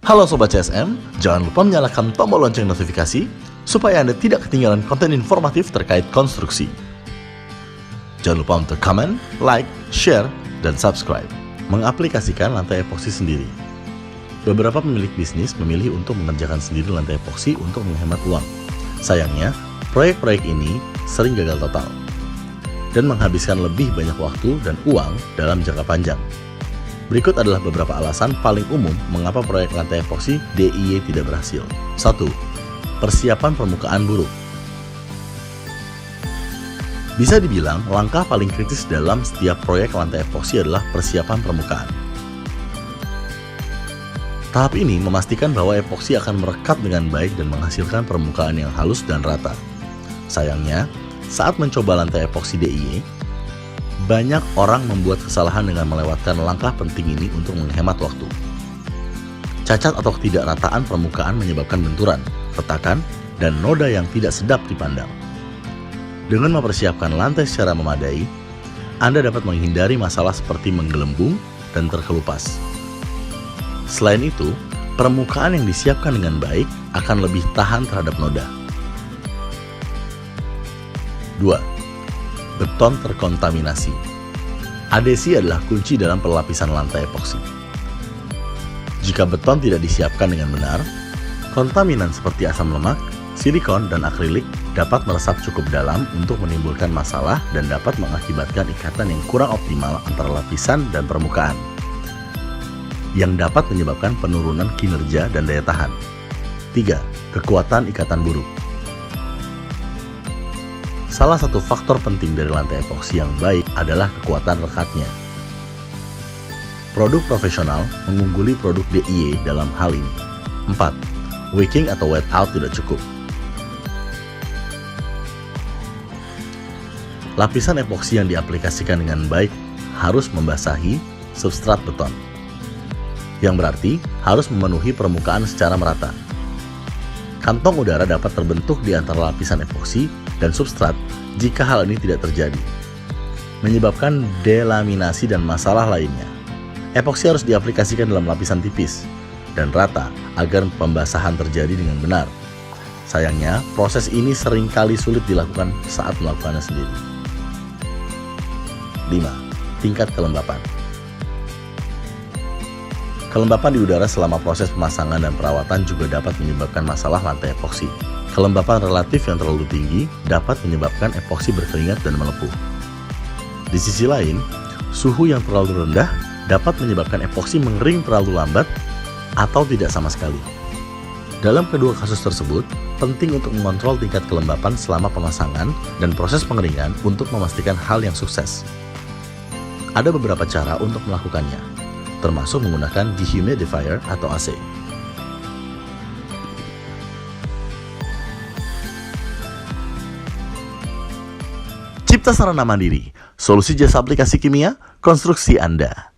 Halo Sobat CSM, jangan lupa menyalakan tombol lonceng notifikasi supaya Anda tidak ketinggalan konten informatif terkait konstruksi. Jangan lupa untuk komen, like, share, dan subscribe. Mengaplikasikan lantai epoksi sendiri. Beberapa pemilik bisnis memilih untuk mengerjakan sendiri lantai epoksi untuk menghemat uang. Sayangnya, proyek-proyek ini sering gagal total dan menghabiskan lebih banyak waktu dan uang dalam jangka panjang. Berikut adalah beberapa alasan paling umum mengapa proyek lantai epoksi DIY tidak berhasil. 1. Persiapan permukaan buruk. Bisa dibilang, langkah paling kritis dalam setiap proyek lantai epoksi adalah persiapan permukaan. Tahap ini memastikan bahwa epoksi akan merekat dengan baik dan menghasilkan permukaan yang halus dan rata. Sayangnya, saat mencoba lantai epoksi DIY, banyak orang membuat kesalahan dengan melewatkan langkah penting ini untuk menghemat waktu. Cacat atau tidak rataan permukaan menyebabkan benturan, retakan, dan noda yang tidak sedap dipandang. Dengan mempersiapkan lantai secara memadai, Anda dapat menghindari masalah seperti menggelembung dan terkelupas. Selain itu, permukaan yang disiapkan dengan baik akan lebih tahan terhadap noda. 2. Beton terkontaminasi. Adhesi adalah kunci dalam pelapisan lantai epoksi. Jika beton tidak disiapkan dengan benar, kontaminan seperti asam lemak, silikon, dan akrilik dapat meresap cukup dalam untuk menimbulkan masalah dan dapat mengakibatkan ikatan yang kurang optimal antara lapisan dan permukaan, yang dapat menyebabkan penurunan kinerja dan daya tahan. 3. Kekuatan ikatan buruk. Salah satu faktor penting dari lantai epoksi yang baik adalah kekuatan rekatnya. Produk profesional mengungguli produk DIY dalam hal ini. 4. Wicking atau wet out tidak cukup. Lapisan epoksi yang diaplikasikan dengan baik harus membasahi substrat beton, yang berarti harus memenuhi permukaan secara merata. Kantong udara dapat terbentuk di antara lapisan epoksi dan substrat jika hal ini tidak terjadi, menyebabkan delaminasi dan masalah lainnya. Epoksi harus diaplikasikan dalam lapisan tipis dan rata agar pembasahan terjadi dengan benar. Sayangnya, proses ini seringkali sulit dilakukan saat melakukannya sendiri. 5. Tingkat kelembapan. Kelembapan di udara selama proses pemasangan dan perawatan juga dapat menyebabkan masalah lantai epoksi. Kelembapan relatif yang terlalu tinggi dapat menyebabkan epoksi berkeringat dan melepuh. Di sisi lain, suhu yang terlalu rendah dapat menyebabkan epoksi mengering terlalu lambat atau tidak sama sekali. Dalam kedua kasus tersebut, penting untuk mengontrol tingkat kelembapan selama pemasangan dan proses pengeringan untuk memastikan hal yang sukses. Ada beberapa cara untuk melakukannya, termasuk menggunakan dehumidifier atau AC. Cipta Sarana Mandiri, solusi jasa aplikasi kimia, konstruksi Anda.